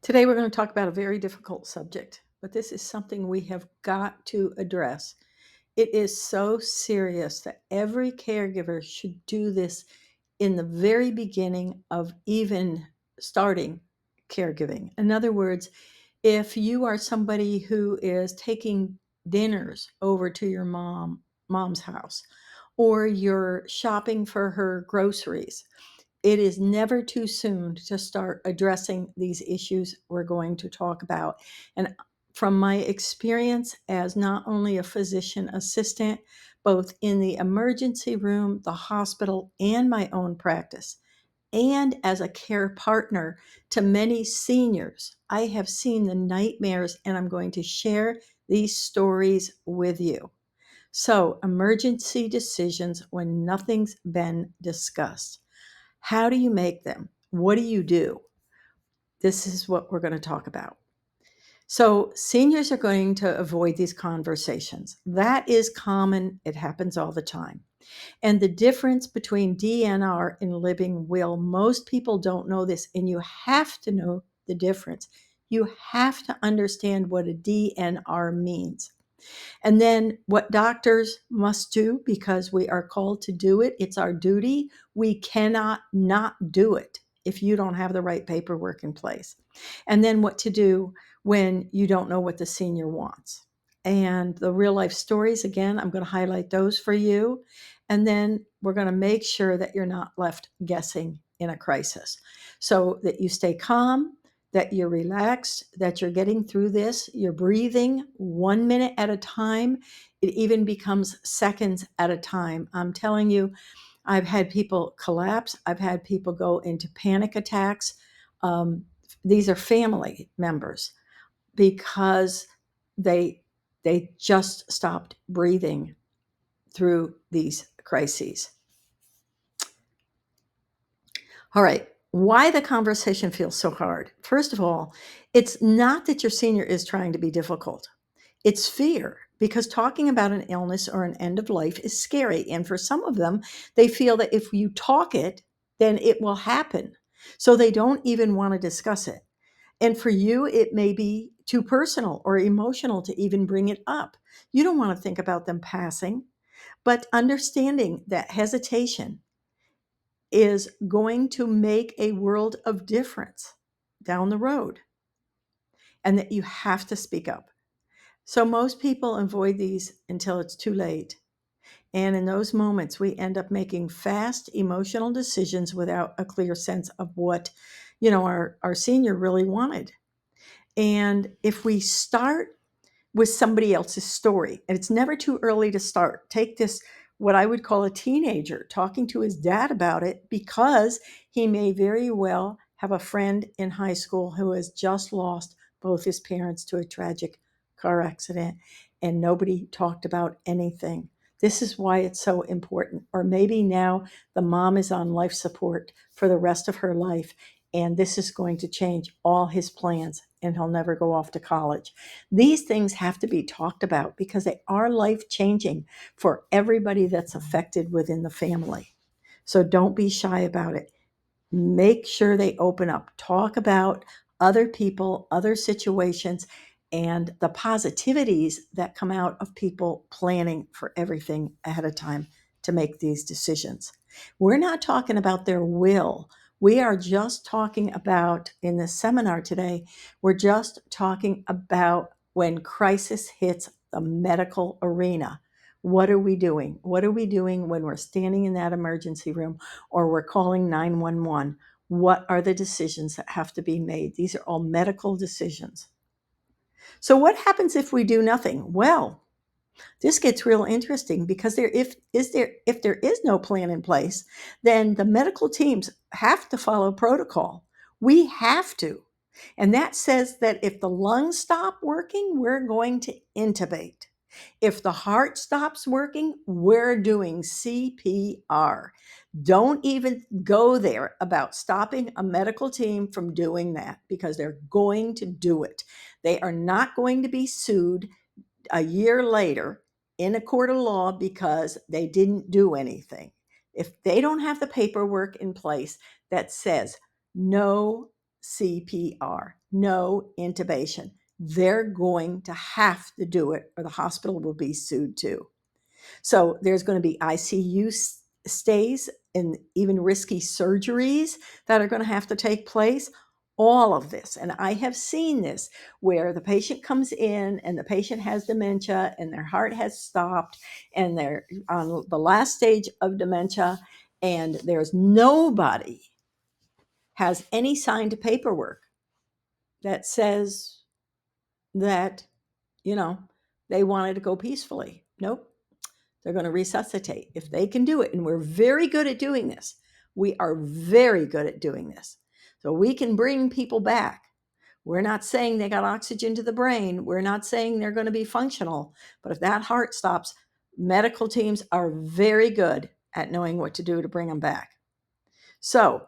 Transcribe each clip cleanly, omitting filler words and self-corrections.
Today, we're going to talk about a very difficult subject, but this is something we have got to address. It is so serious that every caregiver should do this in the very beginning of even starting caregiving. In other words, if you are somebody who is taking dinners over to your mom's house, or you're shopping for her groceries, it is never too soon to start addressing these issues we're going to talk about. And from my experience as not only a physician assistant, both in the emergency room, the hospital, and my own practice, and as a care partner to many seniors, I have seen the nightmares, and I'm going to share these stories with you. So, emergency decisions when nothing's been discussed. How do you make them? What do you do? This is what we're going to talk about. So, seniors are going to avoid these conversations. That is common, it happens all the time. And the difference between DNR and living will, most people don't know this, and you have to know the difference. You have to understand what a DNR means. And then what doctors must do, because we are called to do it, it's our duty. We cannot not do it if you don't have the right paperwork in place. And then what to do when you don't know what the senior wants. And the real life stories, again, I'm going to highlight those for you. And then we're going to make sure that you're not left guessing in a crisis, so that you stay calm, that you're relaxed, that you're getting through this, you're breathing 1 minute at a time. It even becomes seconds at a time. I'm telling you, I've had people collapse, I've had people go into panic attacks. Um, these are family members because they they just stopped breathing through these crises. All right. Why the conversation feels so hard? First of all, it's not that your senior is trying to be difficult. It's fear, because talking about an illness or an end of life is scary. And for some of them, they feel that if you talk it, then it will happen. So they don't even want to discuss it. And for you, it may be too personal or emotional to even bring it up. You don't want to think about them passing, but understanding that hesitation is going to make a world of difference down the road, and that you have to speak up. So most people avoid these until it's too late. And in those moments, we end up making fast emotional decisions without a clear sense of what, our senior really wanted. And if we start with somebody else's story, and it's never too early to start. Take this, what I would call a teenager, talking to his dad about it, because he may very well have a friend in high school who has just lost both his parents to a tragic car accident, and nobody talked about anything. This is why it's so important. Or maybe now the mom is on life support for the rest of her life, and this is going to change all his plans, and he'll never go off to college. These things have to be talked about because they are life changing for everybody that's affected within the family. So don't be shy about it. Make sure they open up, talk about other people, other situations, and the positivities that come out of people planning for everything ahead of time to make these decisions. We're not talking about their will. We are just talking about, in this seminar today, we're just talking about when crisis hits the medical arena. What are we doing? What are we doing when we're standing in that emergency room or we're calling 911? What are the decisions that have to be made? These are all medical decisions. So what happens if we do nothing? Well, this gets real interesting, because if there is no plan in place, then the medical teams have to follow protocol. We have to. And that says that if the lungs stop working, we're going to intubate. If the heart stops working, we're doing CPR. Don't even go there about stopping a medical team from doing that, because they're going to do it. They are not going to be sued a year later in a court of law because they didn't do anything. If they don't have the paperwork in place that says no CPR, no intubation. They're going to have to do it or the hospital will be sued too. So there's going to be ICU stays and even risky surgeries that are going to have to take place. All of this. And I have seen this where the patient comes in and the patient has dementia and their heart has stopped and they're on the last stage of dementia and there's nobody has any signed paperwork that says that, you know, they wanted to go peacefully. Nope. They're going to resuscitate if they can do it. And we're very good at doing this. We are very good at doing this. So we can bring people back. We're not saying they got oxygen to the brain. We're not saying they're going to be functional. But if that heart stops, medical teams are very good at knowing what to do to bring them back. So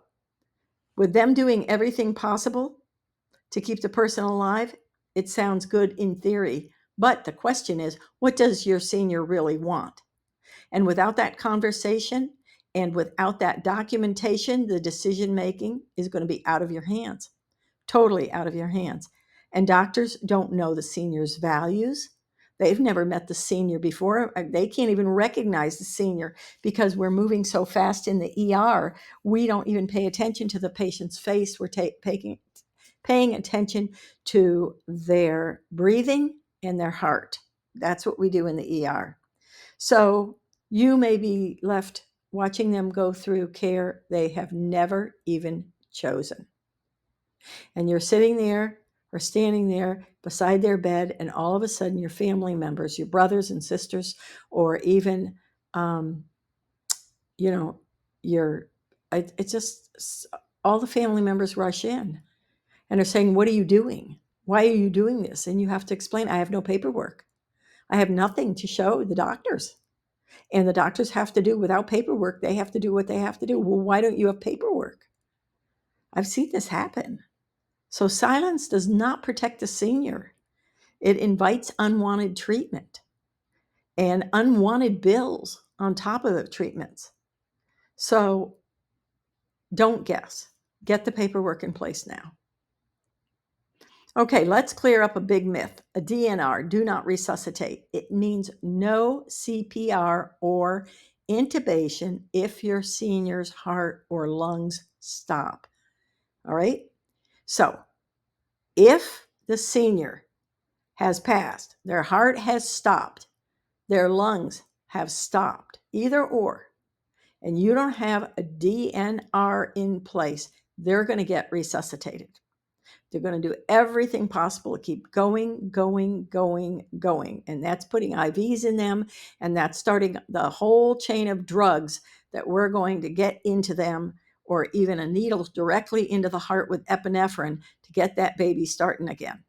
with them doing everything possible to keep the person alive, it sounds good in theory. But the question is, what does your senior really want? And without that conversation and without that documentation, the decision making is going to be out of your hands, totally out of your hands. And doctors don't know the senior's values. They've never met the senior before. They can't even recognize the senior because we're moving so fast in the ER. We don't even pay attention to the patient's face. We're paying attention to their breathing and their heart. That's what we do in the ER. So you may be left watching them go through care they have never even chosen. And you're sitting there or standing there beside their bed, and all of a sudden your family members, your brothers and sisters, or even, you know, it's just all the family members rush in and are saying, what are you doing? Why are you doing this? And you have to explain, I have no paperwork. I have nothing to show the doctors. And the doctors have to do without paperwork. They have to do what they have to do. Well, why don't you have paperwork? I've seen this happen. So silence does not protect the senior. It invites unwanted treatment and unwanted bills on top of the treatments. So don't guess. Get the paperwork in place now. Okay, let's clear up a big myth. A DNR, do not resuscitate. It means no CPR or intubation if your senior's heart or lungs stop. All right? So, if the senior has passed, their heart has stopped, their lungs have stopped, either or, and you don't have a DNR in place, they're going to get resuscitated. They're going to do everything possible to keep going. And that's putting IVs in them. And that's starting the whole chain of drugs that we're going to get into them, or even a needle directly into the heart with epinephrine to get that baby starting again.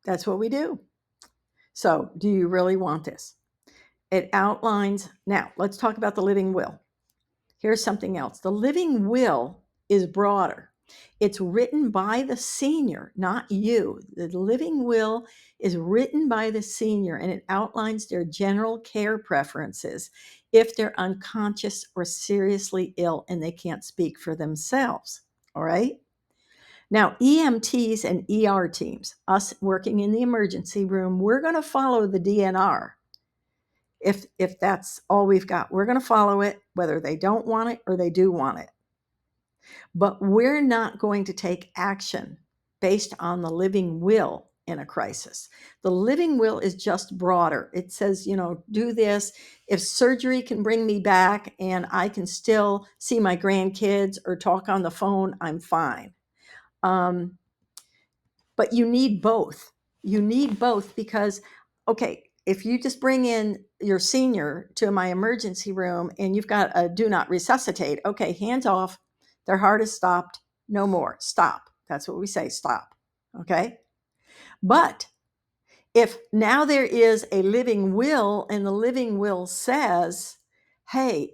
That's what we do. So do you really want this? It outlines, now let's talk about the living will. Here's something else. The living will is broader. It's written by the senior, not you. The living will is written by the senior, and it outlines their general care preferences if they're unconscious or seriously ill and they can't speak for themselves. All right? Now, EMTs and ER teams, us working in the emergency room, we're going to follow the DNR. If that's all we've got, we're going to follow it, whether they don't want it or they do want it. But we're not going to take action based on the living will in a crisis. The living will is just broader. It says, do this. If surgery can bring me back and I can still see my grandkids or talk on the phone, I'm fine. But you need both. You need both because, okay, if you just bring in your senior to my emergency room and you've got a do not resuscitate, okay, hands off, their heart is stopped, no more, stop. That's what we say, stop, okay? But if now there is a living will and the living will says, hey,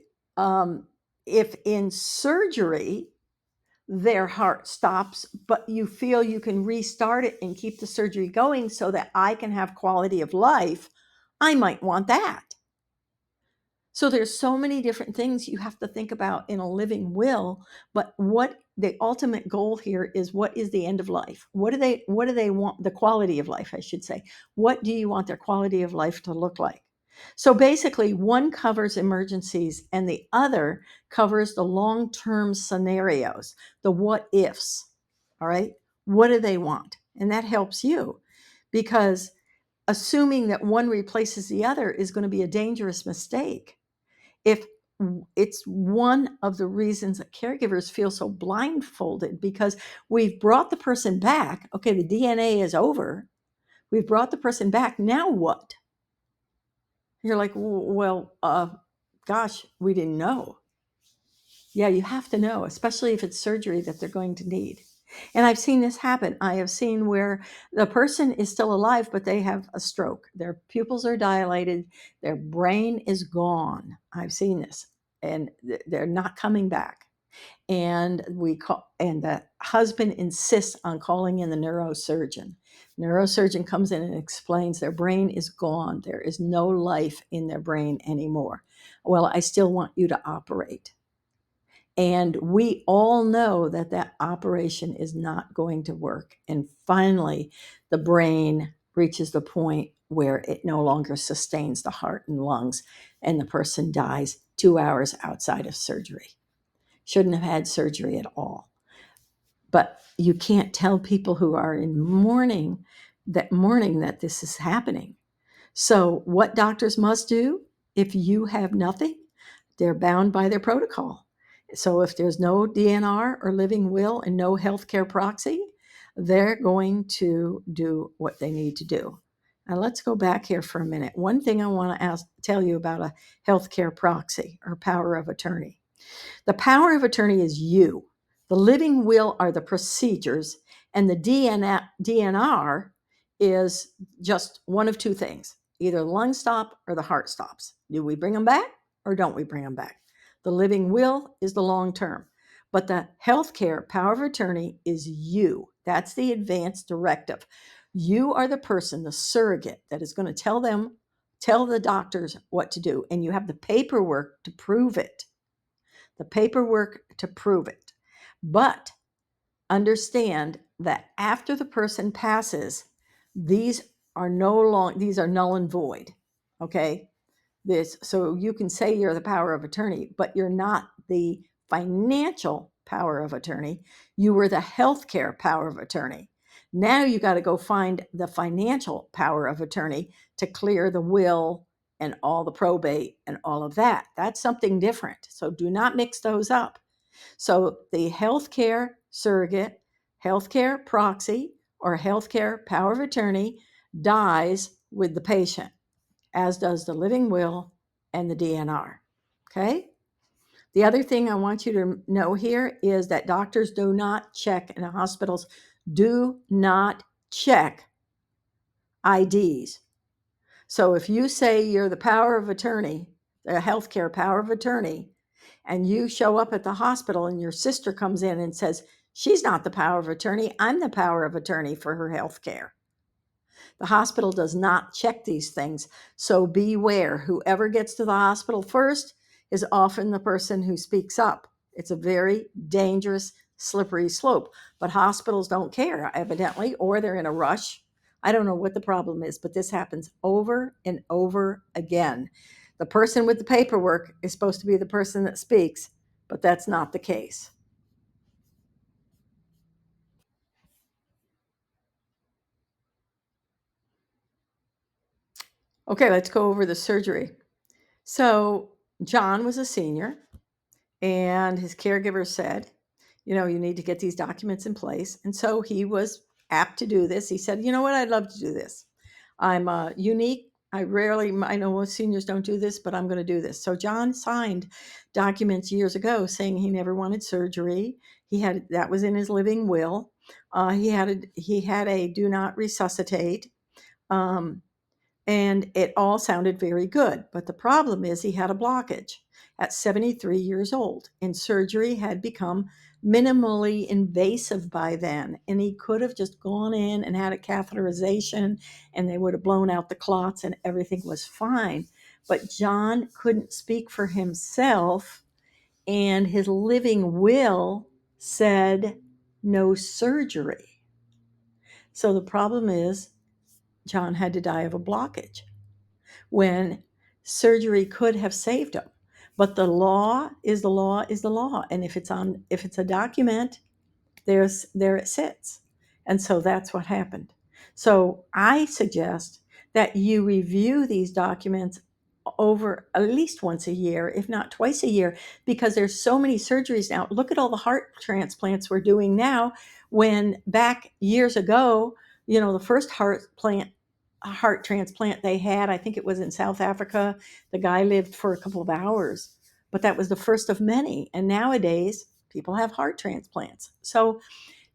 if in surgery, their heart stops, but you feel you can restart it and keep the surgery going so that I can have quality of life, I might want that. So there's so many different things you have to think about in a living will, but what the ultimate goal here is, what is the end of life? What do they want, the quality of life, I should say. What do you want their quality of life to look like? So basically, one covers emergencies and the other covers the long-term scenarios, the what ifs. All right? What do they want? And that helps you, because assuming that one replaces the other is going to be a dangerous mistake. If It's one of the reasons that caregivers feel so blindfolded, because we've brought the person back. Okay, the DNA is over. We've brought the person back. Now what? You're like, well, gosh, we didn't know. Yeah, you have to know, especially if it's surgery that they're going to need. And I've seen this happen. I have seen where the person is still alive, but they have a stroke. Their pupils are dilated, their brain is gone. I've seen this, and they're not coming back. And the husband insists on calling in the neurosurgeon. Neurosurgeon comes in and explains their brain is gone. There is no life in their brain anymore. Well, I still want you to operate. And we all know that that operation is not going to work. And finally, the brain reaches the point where it no longer sustains the heart and lungs, and the person dies 2 hours outside of surgery. Shouldn't have had surgery at all. But you can't tell people who are in mourning that this is happening. So, what doctors must do if you have nothing, they're bound by their protocol. So, if there's no DNR or living will and no healthcare proxy, they're going to do what they need to do. Now, let's go back here for a minute. One thing I want to tell you about a healthcare proxy or power of attorney. The power of attorney is you. The living will are the procedures, and the DNR is just one of two things: either the lung stop or the heart stops. Do we bring them back or don't we bring them back? The living will is the long term, but the healthcare power of attorney is you. That's the advance directive. You are the person, the surrogate, that is going to tell the doctors what to do, and you have the paperwork to prove it. The paperwork to prove it. But understand that after the person passes, these these are null and void. Okay? So you can say you're the power of attorney, but you're not the financial power of attorney. You were the healthcare power of attorney. Now you got to go find the financial power of attorney to clear the will and all the probate and all of that. That's something different. So do not mix those up. So the healthcare surrogate, healthcare proxy, or healthcare power of attorney dies with the patient, as does the living will and the DNR. Okay? The other thing I want you to know here is that doctors do not check, and hospitals do not check IDs. So if you say you're the power of attorney, the healthcare power of attorney, and you show up at the hospital and your sister comes in and says, she's not the power of attorney, I'm the power of attorney for her health care. The hospital does not check these things. So beware. Whoever gets to the hospital first is often the person who speaks up. It's a very dangerous, slippery slope. But hospitals don't care, evidently, or they're in a rush. I don't know what the problem is, but this happens over and over again. The person with the paperwork is supposed to be the person that speaks, but that's not the case. Okay, let's go over the surgery. So, John was a senior, and his caregiver said, you need to get these documents in place. And so he was apt to do this. He said, you know what, I'd love to do this. I'm unique. I know most seniors don't do this, but I'm going to do this. So John signed documents years ago saying he never wanted surgery. That was in his living will. He had a do not resuscitate. Um, and it all sounded very good. But the problem is he had a blockage at 73 years old, and surgery had become minimally invasive by then. And he could have just gone in and had a catheterization, and they would have blown out the clots, and everything was fine. but John couldn't speak for himself, and his living will said no surgery. So the problem is, John had to die of a blockage when surgery could have saved him. But the law is the law is the law. And if it's a document, there it sits. And so that's what happened. So I suggest that you review these documents over at least once a year, if not twice a year, because there's so many surgeries now. Look at all the heart transplants we're doing now, when back years ago, the first heart transplant they had, I think it was in South Africa. The guy lived for a couple of hours, but that was the first of many. And nowadays, people have heart transplants. So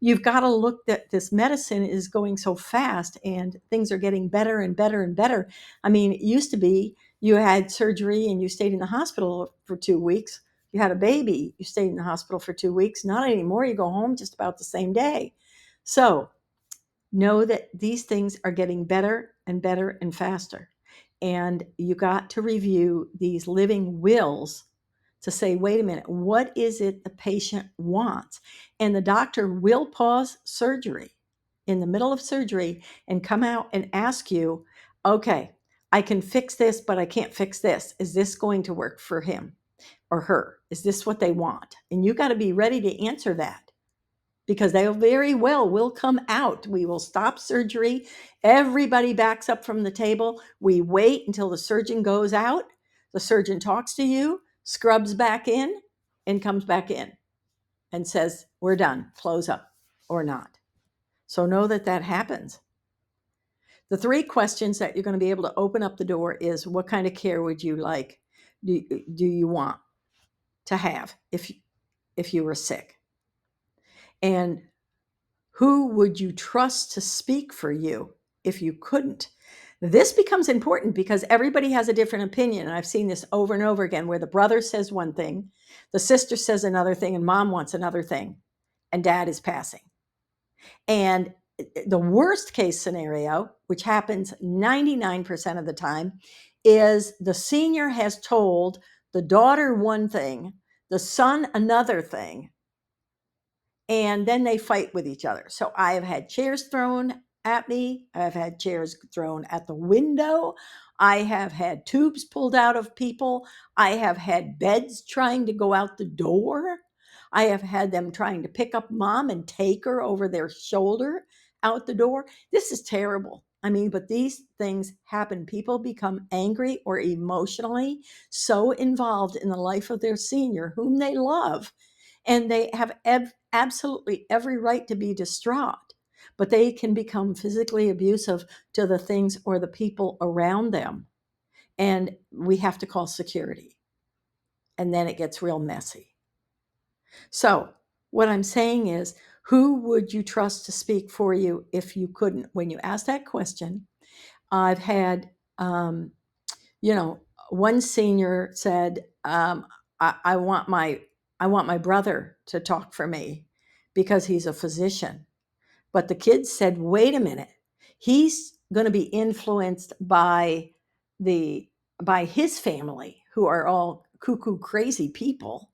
you've got to look that this medicine is going so fast and things are getting better and better and better. I mean, it used to be you had surgery and you stayed in the hospital for 2 weeks. You had a baby, you stayed in the hospital for 2 weeks. Not anymore. You go home just about the same day. So know that these things are getting better and better and faster. And you got to review these living wills to say, wait a minute, what is it the patient wants? And the doctor will pause surgery in the middle of surgery and come out and ask you, okay, I can fix this, but I can't fix this. Is this going to work for him or her? Is this what they want? And you got to be ready to answer that, because they very well will come out. We will stop surgery. Everybody backs up from the table. We wait until the surgeon goes out. The surgeon talks to you, scrubs back in, and comes back in and says, we're done, close up, or not. So know that that happens. The 3 questions that you're going to be able to open up the door is, what kind of care would you like? Do you want to have if you were sick? And who would you trust to speak for you if you couldn't? This becomes important because everybody has a different opinion. And I've seen this over and over again, where the brother says one thing, the sister says another thing, and mom wants another thing, and dad is passing. And the worst case scenario, which happens 99% of the time, is the senior has told the daughter one thing, the son another thing, and then they fight with each other. So I have had chairs thrown at me. I've had chairs thrown at the window. I have had tubes pulled out of people. I have had beds trying to go out the door. I have had them trying to pick up mom and take her over their shoulder out the door. This is terrible. I mean, but these things happen. People become angry or emotionally so involved in the life of their senior, whom they love, and they have absolutely every right to be distraught, but they can become physically abusive to the things or the people around them. And we have to call security. And then it gets real messy. So, what I'm saying is, who would you trust to speak for you if you couldn't? When you ask that question, I've had, you know, one senior said, I want my brother to talk for me because he's a physician. But the kids said, wait a minute, he's going to be influenced the by his family, who are all cuckoo crazy people.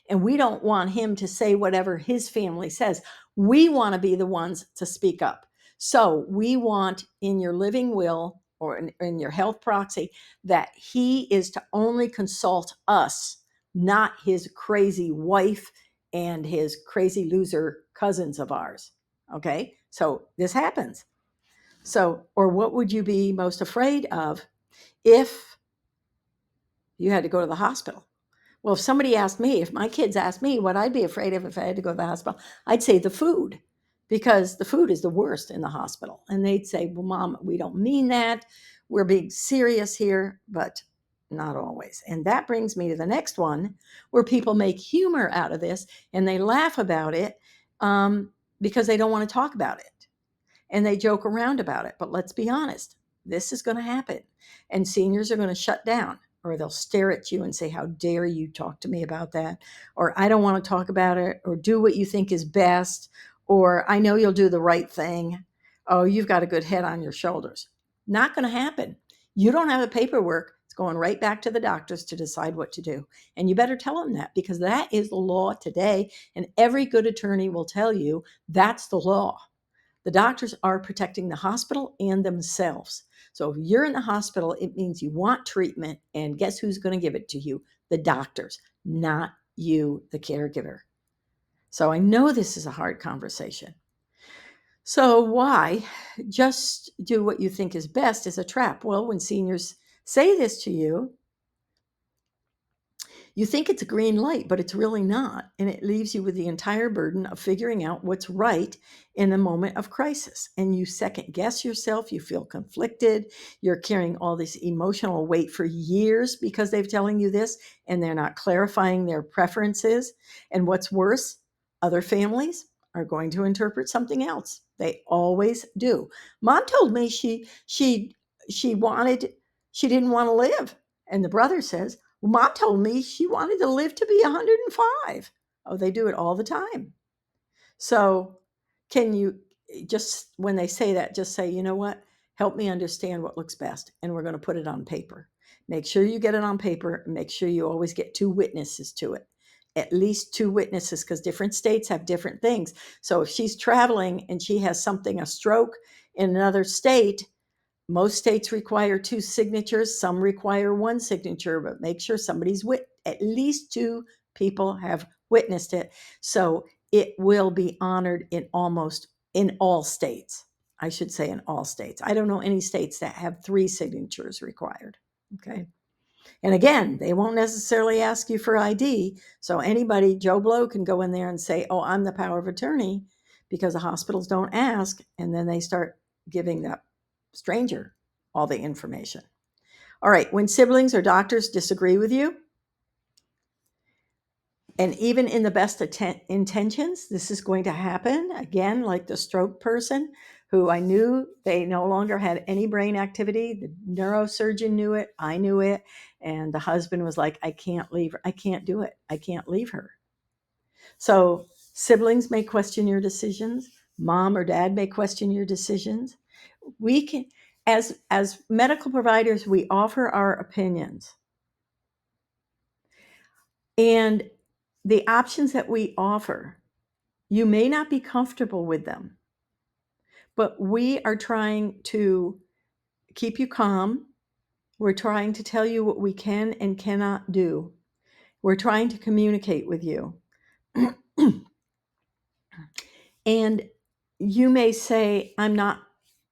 And we don't want him to say whatever his family says. We want to be the ones to speak up. So we want in your living will or in your health proxy that he is to only consult us, not his crazy wife and his crazy loser cousins of ours. Okay, so this happens. So, or what would you be most afraid of if you had to go to the hospital? Well, if somebody asked me, if my kids asked me what I'd be afraid of if I had to go to the hospital, I'd say the food, because the food is the worst in the hospital. And they'd say, well, Mom, we don't mean that. We're being serious here, but not always. And that brings me to the next one, where people make humor out of this and they laugh about it because they don't want to talk about it, and they joke around about it. But let's be honest, this is going to happen. And seniors are going to shut down, or they'll stare at you and say, how dare you talk to me about that? Or I don't want to talk about it, or do what you think is best, or I know you'll do the right thing. Oh, you've got a good head on your shoulders. Not going to happen. You don't have the paperwork. It's going right back to the doctors to decide what to do. And you better tell them that, because that is the law today. And every good attorney will tell you that's the law. The doctors are protecting the hospital and themselves. So if you're in the hospital, it means you want treatment. And guess who's going to give it to you? The doctors, not you, the caregiver. So I know this is a hard conversation. So why just do what you think is best is a trap? Well, when seniors say this to you, you think it's a green light, but it's really not. And it leaves you with the entire burden of figuring out what's right in a moment of crisis. And you second guess yourself. You feel conflicted. You're carrying all this emotional weight for years because they're telling you this and they're not clarifying their preferences. And what's worse, other families are going to interpret something else. They always do. Mom told me she didn't want to live. And the brother says, well, Mom told me she wanted to live to be 105. Oh, they do it all the time. So can you just, when they say that, just say, you know what? Help me understand what looks best. And we're going to put it on paper. Make sure you get it on paper. Make sure you always get 2 witnesses to it. At least 2 witnesses, because different states have different things. So if she's traveling and she has something, a stroke in another state, most states require 2 signatures. Some require 1 signature, but make sure at least 2 people have witnessed it. So it will be honored in all states. I should say in all states. I don't know any states that have 3 signatures required. Okay. And again, they won't necessarily ask you for ID. So anybody, Joe Blow, can go in there and say, oh, I'm the power of attorney, because the hospitals don't ask. And then they start giving that stranger all the information. All right. When siblings or doctors disagree with you, and even in the best intentions, this is going to happen again, like the stroke person who I knew they no longer had any brain activity. The neurosurgeon knew it. I knew it. And the husband was like, I can't leave her. I can't do it. I can't leave her. So siblings may question your decisions. Mom or dad may question your decisions. We can, as medical providers, we offer our opinions. And the options that we offer, you may not be comfortable with them, but we are trying to keep you calm. We're trying to tell you what we can and cannot do. We're trying to communicate with you. And you may say, I'm not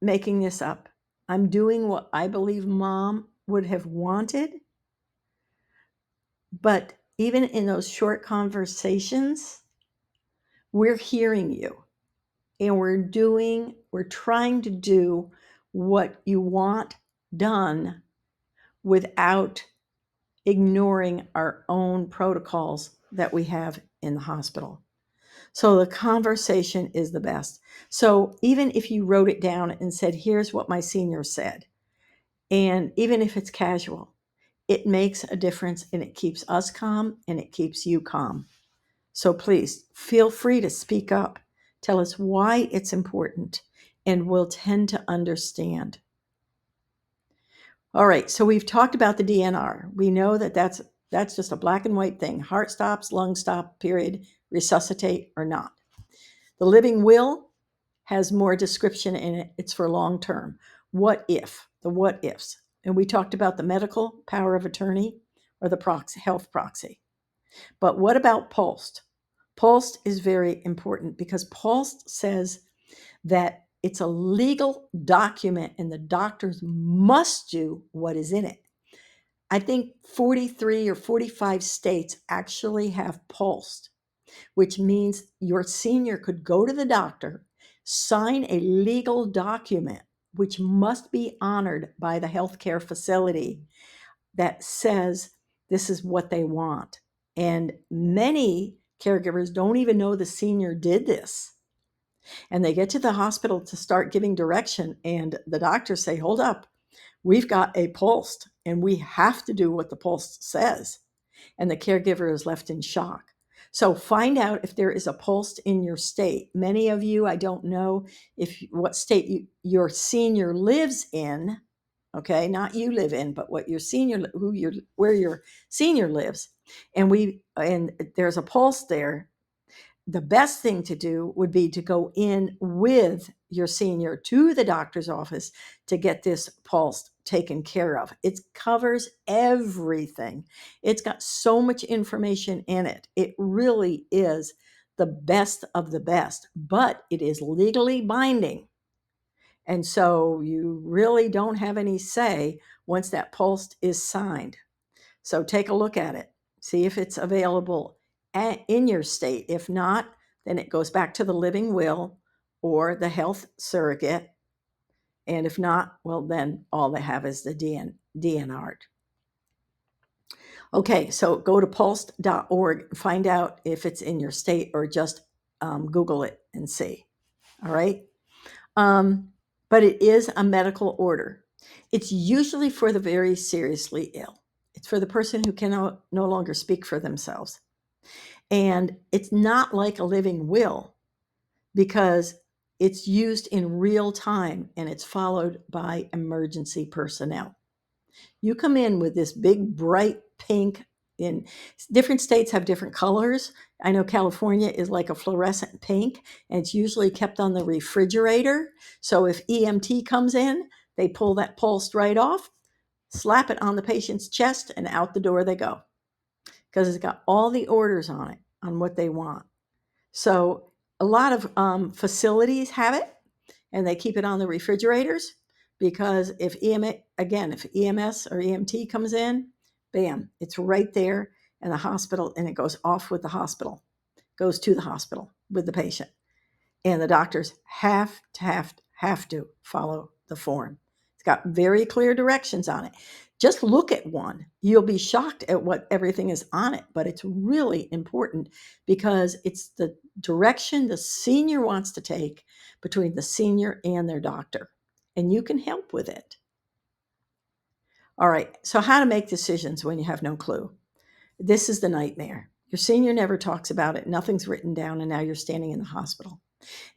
making this up. I'm doing what I believe Mom would have wanted. But even in those short conversations, we're hearing you. And we're trying to do what you want done without ignoring our own protocols that we have in the hospital. So the conversation is the best. So even if you wrote it down and said, here's what my senior said, and even if it's casual, it makes a difference, and it keeps us calm and it keeps you calm. So please feel free to speak up. Tell us why it's important, and we'll tend to understand. All right, so we've talked about the DNR. We know that that's just a black and white thing. Heart stops, lung stop, period, resuscitate or not. The living will has more description in it. It's for long term. What if? The what ifs. And we talked about the medical power of attorney or the health proxy. But what about PULSed? PULSed is very important because PULSed says that it's a legal document and the doctors must do what is in it. I think 43 or 45 states actually have PULSed, which means your senior could go to the doctor, sign a legal document, which must be honored by the healthcare facility, that says this is what they want. And many caregivers don't even know the senior did this. And they get to the hospital to start giving direction, and the doctors say, hold up, we've got a PULSed, and we have to do what the PULSed says. And the caregiver is left in shock. So find out if there is a PULSed in your state. Many of you, I don't know what state your senior lives in, okay? Not you live in, but what your senior, where your senior lives. And there's a pulse there. The best thing to do would be to go in with your senior to the doctor's office to get this pulse taken care of. It covers everything. It's got so much information in it. It really is the best of the best, but it is legally binding. And so you really don't have any say once that pulse is signed. So take a look at it, see if it's available in your state. If not, then it goes back to the living will or the health surrogate. And if not, well, then all they have is the DNR. Okay, so go to pulse.org, find out if it's in your state, or just Google it and see. All right. But it is a medical order. It's usually for the very seriously ill. It's for the person who can no longer speak for themselves. And it's not like a living will because it's used in real time and it's followed by emergency personnel. You come in with this big, bright pink. In different states have different colors. I know California is like a fluorescent pink, and it's usually kept on the refrigerator. So if EMT comes in, they pull that pulse right off, slap it on the patient's chest, and out the door they go, because it's got all the orders on it on what they want. So a lot of facilities have it, and they keep it on the refrigerators, because if EMS or EMT comes in, bam, it's right there in the hospital, and it goes off with the hospital, goes to the hospital with the patient. And the doctors have to follow the form. It's got very clear directions on it. Just look at one. You'll be shocked at what everything is on it, but it's really important because it's the direction the senior wants to take between the senior and their doctor, and you can help with it. All right, so how to make decisions when you have no clue. This is the nightmare. Your senior never talks about it. Nothing's written down, and now you're standing in the hospital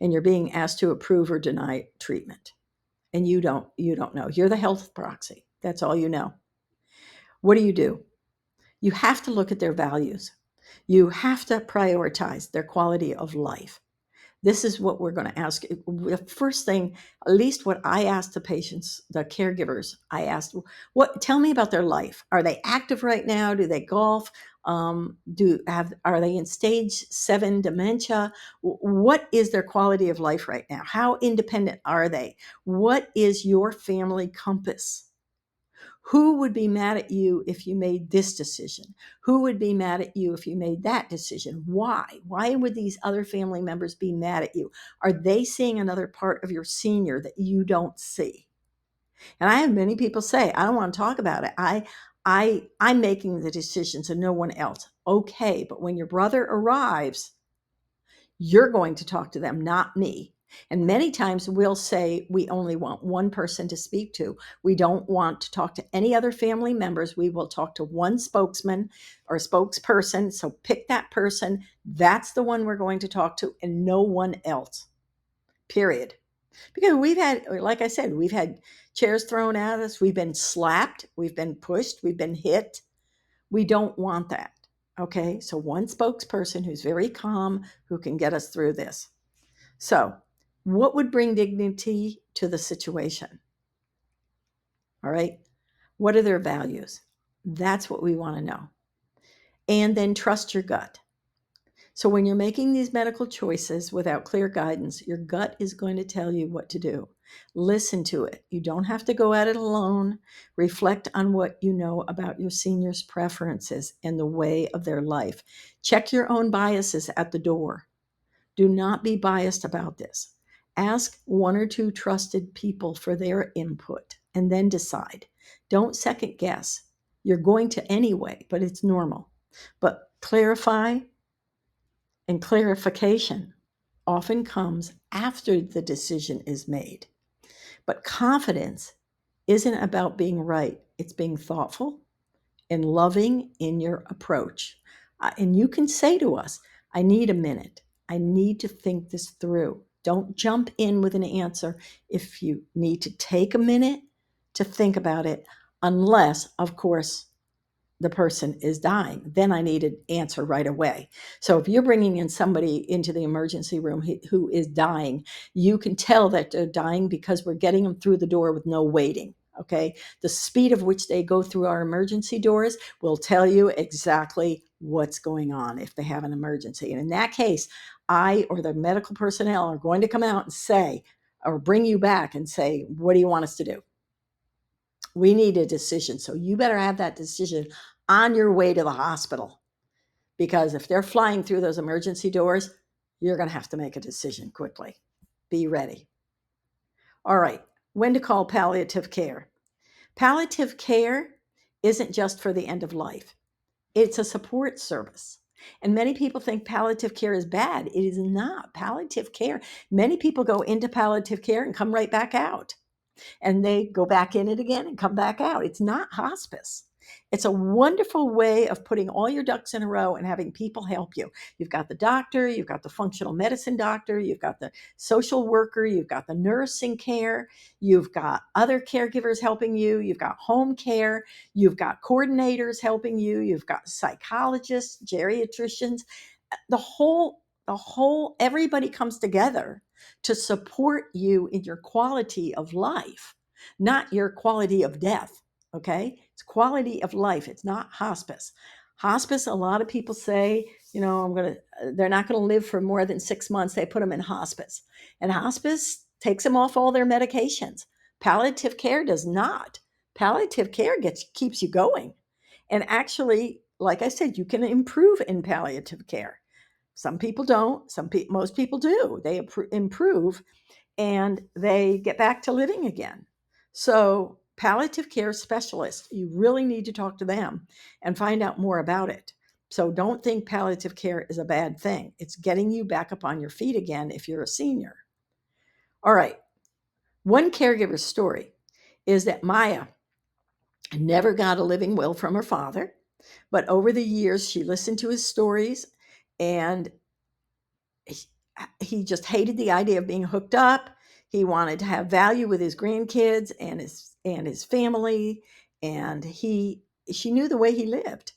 and you're being asked to approve or deny treatment. And you don't know. You're the health proxy. That's all you know. What do? You have to look at their values. You have to prioritize their quality of life. This is what we're going to ask. The first thing, at least what I asked the patients, the caregivers, I asked, tell me about their life. Are they active right now? Do they golf? Are they in stage 7 dementia? What is their quality of life right now? How independent are they? What is your family compass? Who would be mad at you if you made this decision? Who would be mad at you if you made that decision? Why? Why would these other family members be mad at you? Are they seeing another part of your senior that you don't see? And I have many people say, I don't want to talk about it. I'm making the decisions and no one else. Okay, but when your brother arrives, you're going to talk to them, not me. And many times we'll say we only want one person to speak to. We don't want to talk to any other family members. We will talk to one spokesman or spokesperson. So pick that person. That's the one we're going to talk to, and no one else, period. Because we've had, like I said, we've had chairs thrown at us. We've been slapped. We've been pushed. We've been hit. We don't want that. Okay. So one spokesperson who's very calm, who can get us through this. So, what would bring dignity to the situation? All right. What are their values? That's what we want to know. And then trust your gut. So, when you're making these medical choices without clear guidance, your gut is going to tell you what to do. Listen to it. You don't have to go at it alone. Reflect on what you know about your senior's preferences and the way of their life. Check your own biases at the door. Do not be biased about this. Ask one or two trusted people for their input and then decide. Don't second guess. You're going to anyway, but it's normal. But clarify, and clarification often comes after the decision is made. But confidence isn't about being right, it's being thoughtful and loving in your approach. And you can say to us, I need a minute. I need to think this through. Don't jump in with an answer. If you need to take a minute, to think about it unless, of course, the person is dying. Then I need an answer right away. So if you're bringing in somebody into the emergency room who is dying, you can tell that they're dying because we're getting them through the door with no waiting. Okay. The speed of which they go through our emergency doors will tell you exactly what's going on if they have an emergency. And in that case, I or the medical personnel are going to come out and say, or bring you back and say, what do you want us to do? We need a decision. So you better have that decision on your way to the hospital, because if they're flying through those emergency doors, you're going to have to make a decision quickly. Be ready. All right. When to call palliative care. Palliative care isn't just for the end of life. It's a support service. And many people think palliative care is bad. It is not. Palliative care, many people go into palliative care and come right back out, and they go back in it again and come back out. It's not hospice. It's a wonderful way of putting all your ducks in a row and having people help you. You've got the doctor, you've got the functional medicine doctor, you've got the social worker, you've got the nursing care, you've got other caregivers helping you, you've got home care, you've got coordinators helping you, you've got psychologists, geriatricians, the whole everybody comes together to support you in your quality of life, not your quality of death. Okay. It's quality of life. It's not hospice. Hospice, a lot of people say, they're not going to live for more than 6 months. They put them in hospice, and hospice takes them off all their medications. Palliative care does not. Palliative care keeps you going. And actually, like I said, you can improve in palliative care. Some people don't. Most people do. They improve and they get back to living again. So, palliative care specialists, you really need to talk to them and find out more about it. So, don't think palliative care is a bad thing. It's getting you back up on your feet again if you're a senior. All right. One caregiver story is that Maya never got a living will from her father, but over the years, she listened to his stories, and he just hated the idea of being hooked up. He wanted to have value with his grandkids and his family, and she knew the way he lived.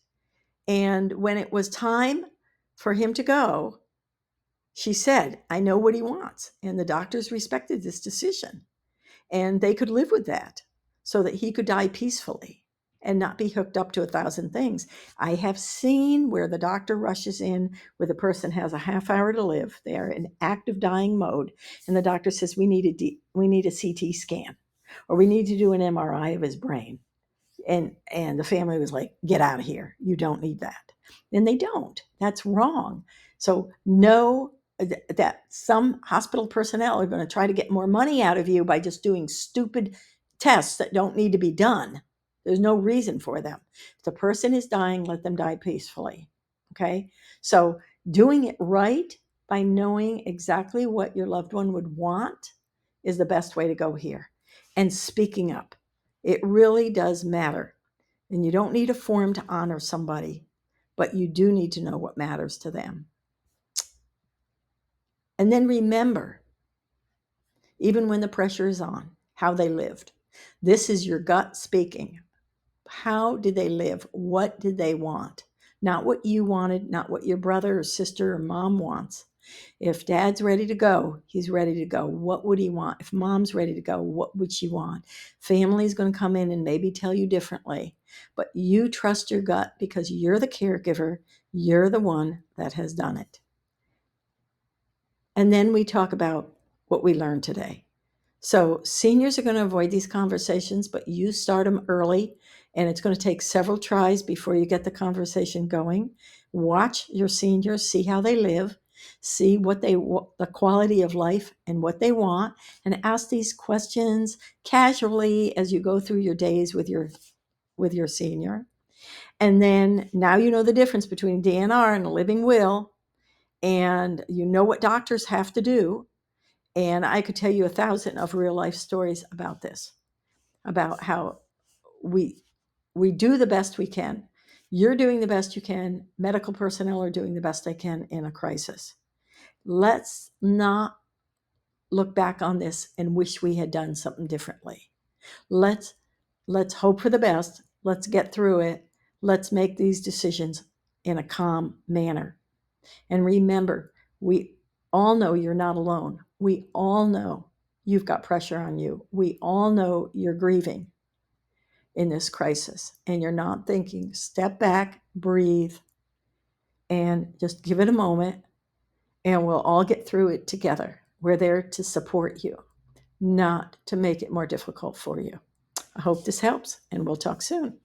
And when it was time for him to go, she said, "I know what he wants." And the doctors respected this decision, and they could live with that so that he could die peacefully and not be hooked up to 1,000 things. I have seen where the doctor rushes in where the person has a half hour to live. They are in active dying mode, and the doctor says, we need a CT scan, or we need to do an MRI of his brain. And the family was like, get out of here. You don't need that. And they don't. That's wrong. So know that some hospital personnel are going to try to get more money out of you by just doing stupid tests that don't need to be done. There's no reason for them. If the person is dying, let them die peacefully. Okay. So doing it right by knowing exactly what your loved one would want is the best way to go here. And speaking up. It really does matter. And you don't need a form to honor somebody, but you do need to know what matters to them. And then remember, even when the pressure is on, how they lived. This is your gut speaking. How did they live? What did they want? Not what you wanted, not what your brother or sister or mom wants. If dad's ready to go, he's ready to go. What would he want? If mom's ready to go, what would she want? Family's going to come in and maybe tell you differently, but you trust your gut because you're the caregiver. You're the one that has done it. And then we talk about what we learned today. So seniors are going to avoid these conversations, but you start them early, and it's going to take several tries before you get the conversation going. Watch your seniors, see how they live, see the quality of life and what they want, and ask these questions casually as you go through your days with your senior. And then now you know the difference between DNR and a living will, and you know what doctors have to do. And I could tell you 1,000 of real life stories about this, about how we do the best we can. You're doing the best you can. Medical personnel are doing the best they can in a crisis. Let's not look back on this and wish we had done something differently. Let's Let's hope for the best. Let's get through it. Let's make these decisions in a calm manner. And remember, we all know you're not alone. We all know you've got pressure on you. We all know you're grieving in this crisis and you're not thinking. Step back, breathe, and just give it a moment, and we'll all get through it together. We're there to support you, not to make it more difficult for you. I hope this helps, and we'll talk soon.